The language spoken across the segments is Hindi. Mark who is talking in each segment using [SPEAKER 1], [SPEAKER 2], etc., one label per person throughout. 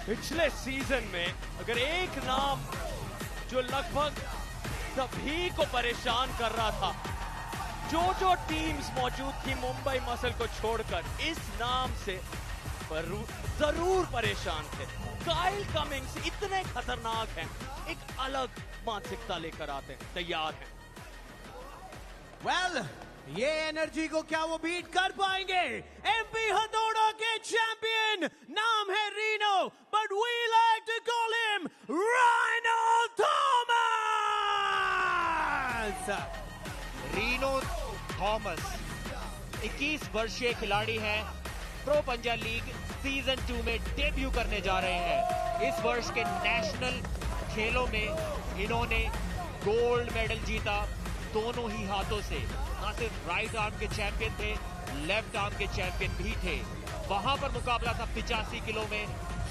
[SPEAKER 1] पिछले सीजन में अगर एक नाम जो लगभग सभी को परेशान कर रहा था, जो टीम्स मौजूद थी मुंबई मसल को छोड़कर, इस नाम से जरूर परेशान थे। काइल कमिंग्स इतने खतरनाक हैं, एक अलग मानसिकता लेकर आते हैं, तैयार हैं।
[SPEAKER 2] वेल, ये एनर्जी को क्या वो बीट कर पाएंगे? एमपी हथौड़ा के चैंपियन नाम है Reno, but we like to call him rhino Thomas.
[SPEAKER 3] Reno Thomas 21 वर्षीय खिलाड़ी हैं, प्रो पंजा लीग सीजन 2 में डेब्यू करने जा रहे हैं। इस वर्ष के नेशनल खेलों में इन्होंने गोल्ड मेडल जीता दोनों ही हाथों से। ना सिर्फ राइट आर्म के चैंपियन थे, लेफ्ट आर्म के चैंपियन भी थे। वहां पर मुकाबला था 85 किलो में,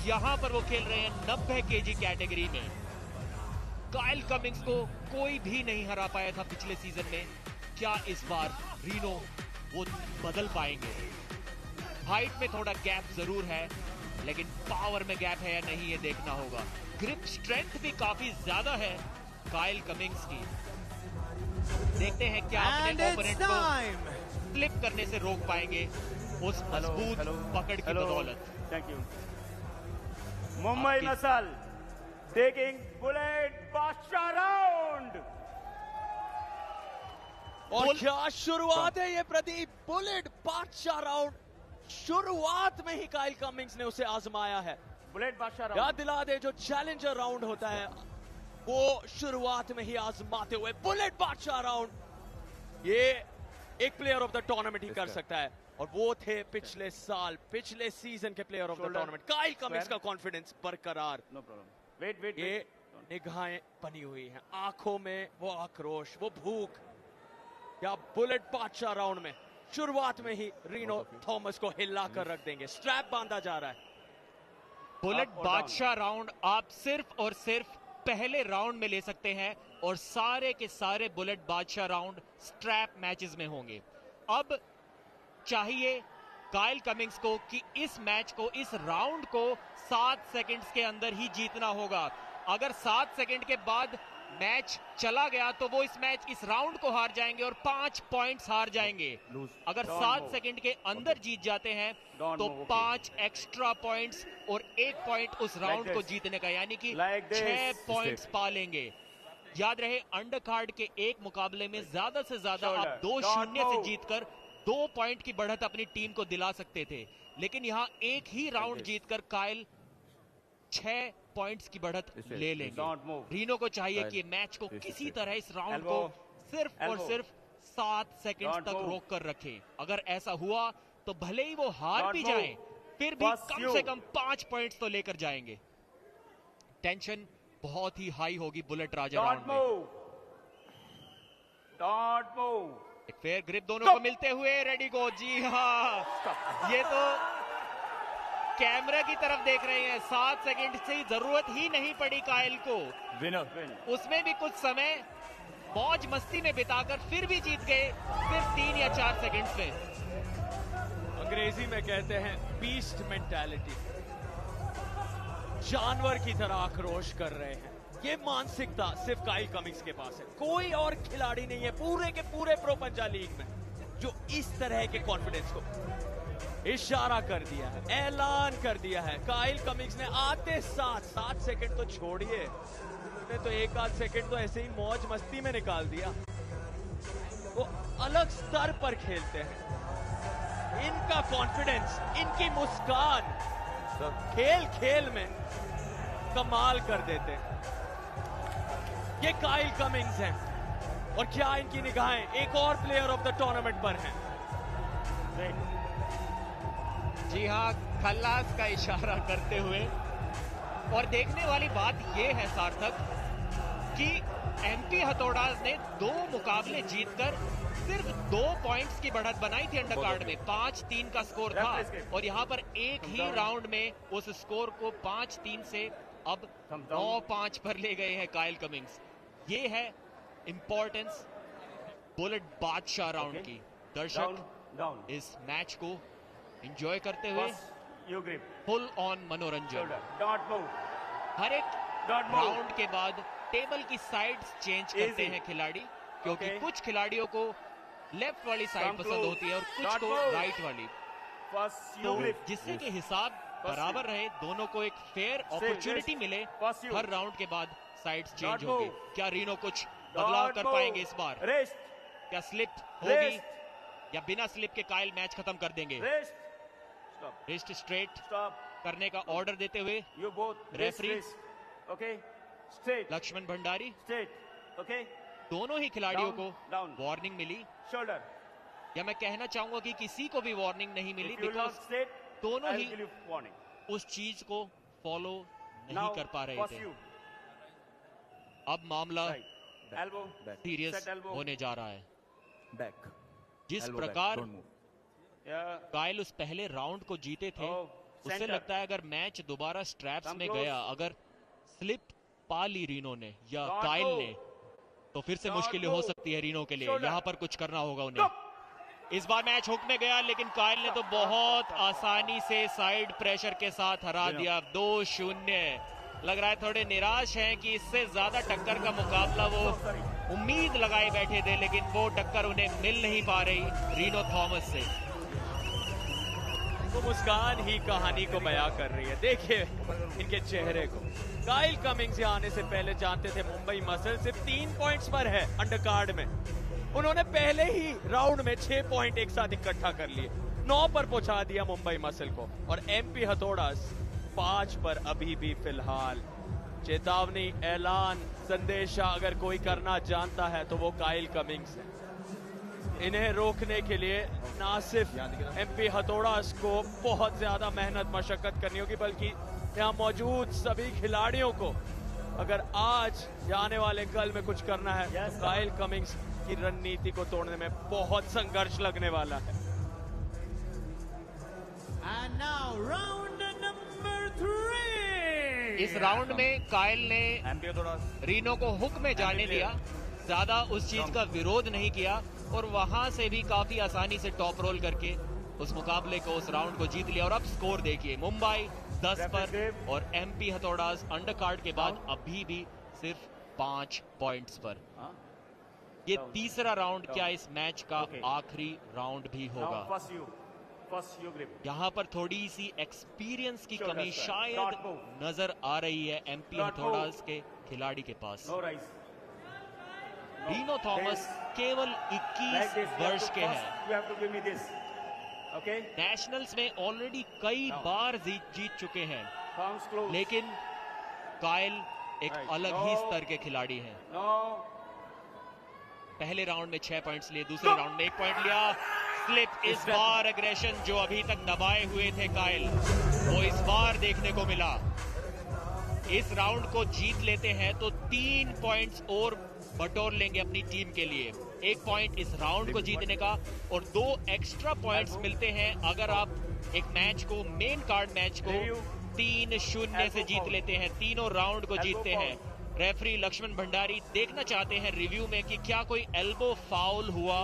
[SPEAKER 3] यहां पर वो खेल रहे हैं 90 केजी कैटेगरी में। काइल कमिंग्स को कोई भी नहीं हरा पाया था पिछले सीजन में। क्या इस बार रीनो वो बदल पाएंगे? हाइट में थोड़ा गैप जरूर है, लेकिन पावर में गैप है या नहीं ये देखना होगा। ग्रिप स्ट्रेंथ भी काफी ज्यादा है काइल कमिंग्स की। देखते हैं क्या अपने ओपोनेंट को फ्लिप करने से रोक पाएंगे उस मजबूत पकड़ की बदौलत।
[SPEAKER 4] Thank you. Mumbai muscle taking bullet बादशाह राउंड।
[SPEAKER 1] और क्या शुरुआत है ये प्रदीप, बुलेट बादशाह राउंड। शुरुआत में ही काइल कमिंग्स ने उसे आजमाया है।
[SPEAKER 4] बुलेट बादशाह राउंड
[SPEAKER 1] याद दिला दे, जो चैलेंजर राउंड होता है वो शुरुआत में ही आजमाते हुए बुलेट बादशाह राउंड। ये एक प्लेयर ऑफ द टूर्नामेंट ही कर सकता है, और वो थे पिछले साल, पिछले सीजन के player of the tournament. Kyle Cummings का कॉन्फिडेंस बरकरार।
[SPEAKER 4] No problem. वेट
[SPEAKER 1] ये निगाहें बनी हुई हैं, आंखों में वो आक्रोश, वो भूख। या बुलेट बादशाह राउंड में शुरुआत में ही रीनो थॉमस को हिला कर रख देंगे। स्ट्रैप बांधा जा रहा है।
[SPEAKER 3] बुलेट बादशाह राउंड आप सिर्फ और सिर्फ पहले राउंड में ले सकते हैं, और सारे के सारे बुलेट बादशाह राउंड स्ट्रैप मैचेस में होंगे। अब चाहिए काइल कमिंग्स को कि इस मैच को, इस राउंड को 7 सेकंड्स के अंदर ही जीतना होगा। अगर 7 सेकंड के बाद मैच चला गया तो वो इस राउंड को हार जाएंगे और 5 पॉइंट्स हार जाएंगे। अगर 7 सेकंड के अंदर जीत जाते हैं तो 5 एक्स्ट्रा पॉइंट्स और 1 पॉइंट उस राउंड को जीतने का, यानी कि 6 पॉइंट्स पा लेंगे। याद रहे, अंडर कार्ड के एक मुकाबले में ज्यादा से ज्यादा आप 2-0 से जीतकर 2 पॉइंट की बढ़त अपनी टीम को दिला सकते थे, लेकिन यहां एक ही राउंड जीतकर काइल 6 पॉइंट्स की बढ़त ले लेंगे। रीनो को चाहिए कि मैच को किसी तरह इस राउंड को सिर्फ और सिर्फ 7 सेकंड तक रोक कर रखें। अगर ऐसा हुआ तो भले ही वो हार भी जाएं, फिर भी कम से कम 5 पॉइंट्स तो लेकर जाएंगे। टेंशन बहुत ही हाई होगी बुलेट राजा राउंड में। एक फेयर ग्रिप दोनों को मिलते हुए, रेडी गो। जी हाँ, ये तो कैमरा की तरफ देख रहे हैं। 7 सेकंड से जरूरत ही नहीं पड़ी काइल को, उसमें भी कुछ समय मौज मस्ती में बिताकर फिर भी जीत गए, सिर्फ 3 या 4 सेकंड्स में।
[SPEAKER 1] अंग्रेजी में कहते हैं बीस्ट मेंटालिटी, जानवर की तरह आक्रोश कर रहे हैं। ये मानसिकता सिर्फ काइल कमिंग्स के पास है, कोई और खिलाड़ी नहीं है पूरे के पूरे प्रो पंजा लीग में जो इस तरह के कॉन्फिडेंस को इशारा कर दिया है, ऐलान कर दिया है। काइल कमिंग्स ने आते 7 सेकंड तो छोड़िए, उन्होंने तो 1 सेकंड तो ऐसे ही मौज मस्ती में निकाल दिया। वो अलग स्तर पर खेलते हैं। इनका कॉन्फिडेंस, इनकी मुस्कान खेल खेल में कमाल कर देते हैं। ये काइल कमिंग्स हैं, और क्या इनकी निगाहें एक और प्लेयर ऑफ द टूर्नामेंट पर हैं।
[SPEAKER 3] जी हाँ, खल्लास का इशारा करते हुए। और देखने वाली बात यह है सार्थक कि एमपी हथौड़ा ने 2 मुकाबले जीतकर सिर्फ 2 पॉइंट्स की बढ़त बनाई थी अंडर कार्ड में। 5-3 का स्कोर था, और यहां पर एक ही राउंड में उस स्कोर को 5-3 से अब 9-5 पर ले गए हैं काइल कमिंग्स। ये है इंपॉर्टेंस बुलेट बादशाह राउंड की। दर्शक इस मैच को एंजॉय करते हुए
[SPEAKER 4] You grip.
[SPEAKER 3] फुल ऑन मनोरंजन।
[SPEAKER 4] Shoulder. Don't move.
[SPEAKER 3] हर एक
[SPEAKER 4] Don't move.
[SPEAKER 3] राउंड के बाद टेबल की साइड्स चेंज करते
[SPEAKER 4] Easy.
[SPEAKER 3] हैं खिलाड़ी, क्योंकि
[SPEAKER 4] Okay.
[SPEAKER 3] कुछ खिलाड़ियों को लेफ्ट वाली साइड
[SPEAKER 4] Come
[SPEAKER 3] पसंद
[SPEAKER 4] close.
[SPEAKER 3] होती है और कुछ
[SPEAKER 4] Don't
[SPEAKER 3] को
[SPEAKER 4] move.
[SPEAKER 3] राइट वाली,
[SPEAKER 4] First you
[SPEAKER 3] तो
[SPEAKER 4] grip.
[SPEAKER 3] जिससे कि हिसाब बराबर रहे, दोनों को एक फेयर अपॉर्चुनिटी
[SPEAKER 4] wrist.
[SPEAKER 3] मिले।
[SPEAKER 4] First you.
[SPEAKER 3] हर राउंड के बाद साइड्स चेंज
[SPEAKER 4] Don't
[SPEAKER 3] होंगे।
[SPEAKER 4] move.
[SPEAKER 3] क्या रीनो कुछ बदलाव
[SPEAKER 4] Don't
[SPEAKER 3] कर
[SPEAKER 4] move.
[SPEAKER 3] पाएंगे इस बार?
[SPEAKER 4] Wrist.
[SPEAKER 3] क्या स्लिप होगी
[SPEAKER 4] Wrist.
[SPEAKER 3] या बिना स्लिप के काइल मैच खत्म कर देंगे?
[SPEAKER 4] Wrist. Stop.
[SPEAKER 3] Wrist straight
[SPEAKER 4] Stop.
[SPEAKER 3] करने का ऑर्डर देते हुए
[SPEAKER 4] You both. Wrist,
[SPEAKER 3] Referee.
[SPEAKER 4] wrist. Okay. Straight.
[SPEAKER 3] Lakshman Bhandari,
[SPEAKER 4] Straight. Okay.
[SPEAKER 3] दोनों ही खिलाड़ियों
[SPEAKER 4] Down,
[SPEAKER 3] को
[SPEAKER 4] down.
[SPEAKER 3] वार्निंग मिली,
[SPEAKER 4] Shoulder.
[SPEAKER 3] या मैं कहना चाहूंगा कि किसी को भी वार्निंग नहीं मिली,
[SPEAKER 4] If you
[SPEAKER 3] because
[SPEAKER 4] not straight,
[SPEAKER 3] दोनों
[SPEAKER 4] I will
[SPEAKER 3] he
[SPEAKER 4] give you warning.
[SPEAKER 3] उस चीज को फॉलो नहीं
[SPEAKER 4] Now,
[SPEAKER 3] कर पा रहे
[SPEAKER 4] first
[SPEAKER 3] थे।
[SPEAKER 4] you.
[SPEAKER 3] अब मामला
[SPEAKER 4] Right. Elbow.
[SPEAKER 3] Serious
[SPEAKER 4] Set elbow.
[SPEAKER 3] होने जा रहा है।
[SPEAKER 2] Back.
[SPEAKER 3] जिस
[SPEAKER 2] Elbow back.
[SPEAKER 3] प्रकार
[SPEAKER 2] Don't move.
[SPEAKER 4] Yeah.
[SPEAKER 3] काइल उस पहले राउंड को जीते थे,
[SPEAKER 4] Oh,
[SPEAKER 3] उससे
[SPEAKER 4] center.
[SPEAKER 3] लगता है अगर मैच दोबारा स्ट्रैप्स
[SPEAKER 4] Come
[SPEAKER 3] में
[SPEAKER 4] close.
[SPEAKER 3] गया, अगर स्लिप पा ली रीनो ने या
[SPEAKER 4] Don't
[SPEAKER 3] काइल
[SPEAKER 4] move.
[SPEAKER 3] ने, तो फिर से
[SPEAKER 4] Don't
[SPEAKER 3] मुश्किलें हो
[SPEAKER 4] move.
[SPEAKER 3] सकती है रीनो के लिए।
[SPEAKER 4] Shoulder.
[SPEAKER 3] यहाँ पर कुछ करना होगा उन्हें।
[SPEAKER 4] Stop.
[SPEAKER 3] इस बार मैच हुक में गया, लेकिन काइल ने तो बहुत आसानी से साइड प्रेशर के साथ हरा दिया। 2-0। लग रहा है थोड़े निराश हैं कि इससे ज्यादा टक्कर का मुकाबला वो उम्मीद लगाए बैठे थे, लेकिन वो टक्कर उन्हें मिल नहीं पा रही रीनो थॉमस से।
[SPEAKER 1] वो मुस्कान ही कहानी को बयां कर रही है। देखिए इनके चेहरे को। काइल कमिंग्स यहाँ आने से पहले जानते थे मुंबई मसल सिर्फ 3 पॉइंट्स पर है अंडर कार्ड में। उन्होंने पहले ही राउंड में 6 पॉइंट एक साथ इकट्ठा कर लिए, 9 पर पहुंचा दिया मुंबई मसल को। और एमपी हथौड़ा 5 पर अभी भी फिलहाल। चेतावनी, ऐलान, संदेशा अगर कोई करना जानता है तो वो काइल कमिंग्स है। इन्हें रोकने के लिए ना सिर्फ एमपी हथौड़ा को बहुत ज्यादा मेहनत मशक्कत करनी होगी, बल्कि यहाँ मौजूद सभी खिलाड़ियों को अगर आज या आने वाले कल में कुछ करना है तो काइल कमिंग्स की रणनीति को तोड़ने में बहुत संघर्ष लगने वाला है।
[SPEAKER 2] And now round number 3.
[SPEAKER 3] इस राउंड में काइल ने
[SPEAKER 4] एमपी थोड़ा
[SPEAKER 3] रीनो को हुक में जाने दिया, ज्यादा उस चीज का विरोध नहीं किया और वहां से भी काफी आसानी से टॉप रोल करके उस मुकाबले को, उस राउंड को जीत लिया। और अब स्कोर देखिए, मुंबई 10 पर और एमपी हथौड़ास अंडर कार्ड के बाद अभी भी सिर्फ 5 पॉइंट्स पर। ये तीसरा राउंड क्या इस मैच का आखिरी राउंड भी होगा?
[SPEAKER 4] First you grip.
[SPEAKER 3] यहाँ पर थोड़ी सी एक्सपीरियंस की
[SPEAKER 4] Shoulder
[SPEAKER 3] कमी
[SPEAKER 4] strike.
[SPEAKER 3] शायद
[SPEAKER 4] Not move.
[SPEAKER 3] नजर आ रही है एमपी
[SPEAKER 4] Not
[SPEAKER 3] हथौड़ास के खिलाड़ी के पास।
[SPEAKER 4] No rise.
[SPEAKER 3] रीनो थॉमस केवल 21 वर्ष के हैं।
[SPEAKER 4] You have to give me this. Okay.
[SPEAKER 3] Nationals में ऑलरेडी कई
[SPEAKER 4] Now.
[SPEAKER 3] बार जीत चुके हैं,
[SPEAKER 4] Palms close.
[SPEAKER 3] लेकिन काइल एक
[SPEAKER 4] Right.
[SPEAKER 3] अलग
[SPEAKER 4] No.
[SPEAKER 3] ही स्तर के खिलाड़ी हैं।
[SPEAKER 4] नो।
[SPEAKER 3] पहले राउंड में 6 पॉइंट्स लिए, दूसरे राउंड में 1 पॉइंट लिया। स्लिप इस बार एग्रेशन जो अभी तक दबाए हुए थे काइल, वो इस बार देखने को मिला। इस राउंड को जीत लेते हैं तो 3 पॉइंट्स और बटोर लेंगे अपनी टीम के लिए। 1 पॉइंट इस राउंड को जीतने का और 2 एक्स्ट्रा पॉइंट्स मिलते हैं अगर आप एक मैच को, मेन कार्ड मैच को 3-0 से जीत लेते हैं, तीनों राउंड को जीतते हैं। रेफरी लक्ष्मण भंडारी देखना चाहते हैं रिव्यू में कि क्या कोई एल्बो फाउल हुआ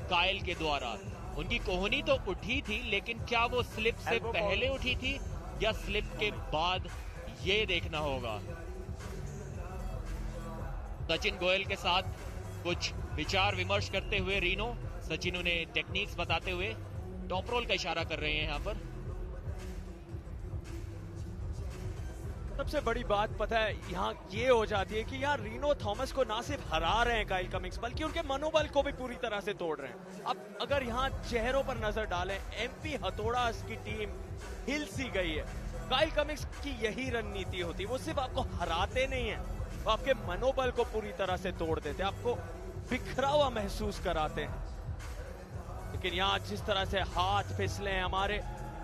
[SPEAKER 3] काइल के द्वारा। उनकी कोहनी तो उठी थी, लेकिन क्या वो स्लिप से
[SPEAKER 4] Elbow
[SPEAKER 3] पहले
[SPEAKER 4] foul.
[SPEAKER 3] उठी थी या स्लिप के बाद, ये देखना होगा। सचिन गोयल के साथ कुछ विचार विमर्श करते हुए रीनो, सचिन उन्हें टेक्निक्स बताते हुए टॉप रोल का इशारा कर रहे हैं यहाँ पर।
[SPEAKER 1] सबसे बड़ी बात पता है यहाँ ये हो जाती है कि यार रीनो थॉमस को ना सिर्फ हरा रहे हैं काइल कमिंग्स, बल्कि उनके मनोबल को भी पूरी तरह से तोड़ रहे हैं। अब अगर यहाँ चेहरों पर नजर डालें, एमपी हथौड़ा की टीम हिल सी गई है। काइल कमिंग्स की यही रणनीति होती है, वो सिर्फ आपको हराते नहीं है, वो आपके मनोबल को पूरी तरह से तोड़ देते, आपको बिखरा हुआ महसूस कराते हैं। लेकिन यहाँ जिस तरह से हाथ फिसले हैं, हमारे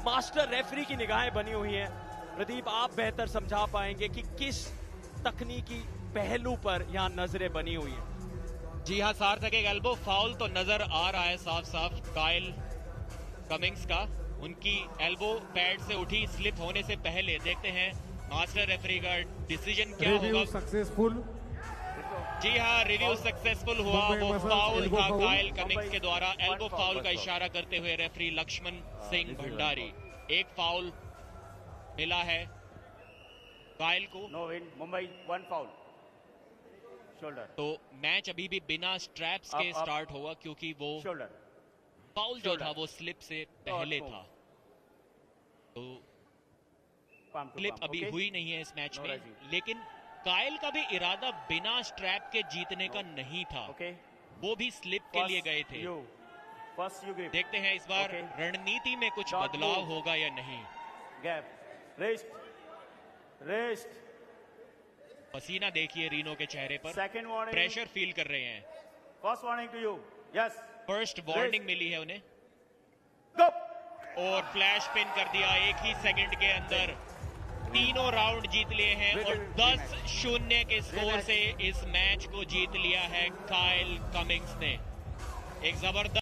[SPEAKER 1] मास्टर रेफरी की निगाहें बनी हुई हैं। प्रदीप, आप बेहतर समझा पाएंगे कि किस तकनीकी पहलू पर यहाँ नजरें बनी हुई हैं।
[SPEAKER 3] जी हाँ, सार्थक एक एल्बो फाउल तो नजर आ रहा है साफ साफ काइल कमिंग्स का। उनकी एल्बो पैड से उठी स्लिप होने से पहले। देखते हैं मास्टर रेफरी का डिसीजन क्या होगा।
[SPEAKER 5] सक्सेसफुल।
[SPEAKER 3] जी हाँ, रिव्यू सक्सेसफुल हुआ। वो फाउल था काइल कमिंग्स के द्वारा। एल्बो फाउल का इशारा करते हुए रेफरी लक्ष्मण सिंह भंडारी। एक फाउल मिला है कायल को।
[SPEAKER 4] No win. Mumbai, 1 foul. Shoulder.
[SPEAKER 3] तो मैच अभी भी बिना स्ट्रैप्स के
[SPEAKER 4] up.
[SPEAKER 3] स्टार्ट होगा क्योंकि वो
[SPEAKER 4] Shoulder.
[SPEAKER 3] फाउल जो
[SPEAKER 4] shoulder.
[SPEAKER 3] था वो स्लिप से पहले
[SPEAKER 4] move.
[SPEAKER 3] था। तो
[SPEAKER 4] Palm to
[SPEAKER 3] स्लिप
[SPEAKER 4] palm.
[SPEAKER 3] अभी
[SPEAKER 4] Okay?
[SPEAKER 3] हुई नहीं है इस मैच
[SPEAKER 4] No
[SPEAKER 3] में,
[SPEAKER 4] rising.
[SPEAKER 3] लेकिन कायल का भी इरादा बिना स्ट्रैप के जीतने का नहीं था।
[SPEAKER 4] Okay.
[SPEAKER 3] वो भी स्लिप के लिए गए थे।
[SPEAKER 4] First you grip.
[SPEAKER 3] देखते हैं इस बार
[SPEAKER 4] Okay.
[SPEAKER 3] रणनीति में कुछ
[SPEAKER 4] Don't
[SPEAKER 3] बदलाव
[SPEAKER 4] move.
[SPEAKER 3] होगा या नहीं।
[SPEAKER 4] Gap. Wrist. Wrist.
[SPEAKER 3] पसीना देखिए रीनो के चेहरे पर,
[SPEAKER 4] Second warning.
[SPEAKER 3] प्रेशर फील कर रहे हैं।
[SPEAKER 4] First warning to you. Yes.
[SPEAKER 3] First warning मिली है उन्हें
[SPEAKER 4] Go.
[SPEAKER 3] और फ्लैश पिन कर दिया एक ही सेकंड के अंदर। तीनों राउंड जीत लिए हैं और 10-0 के स्कोर से इस मैच को जीत लिया है कायल कमिंग्स ने। एक जबरदस्त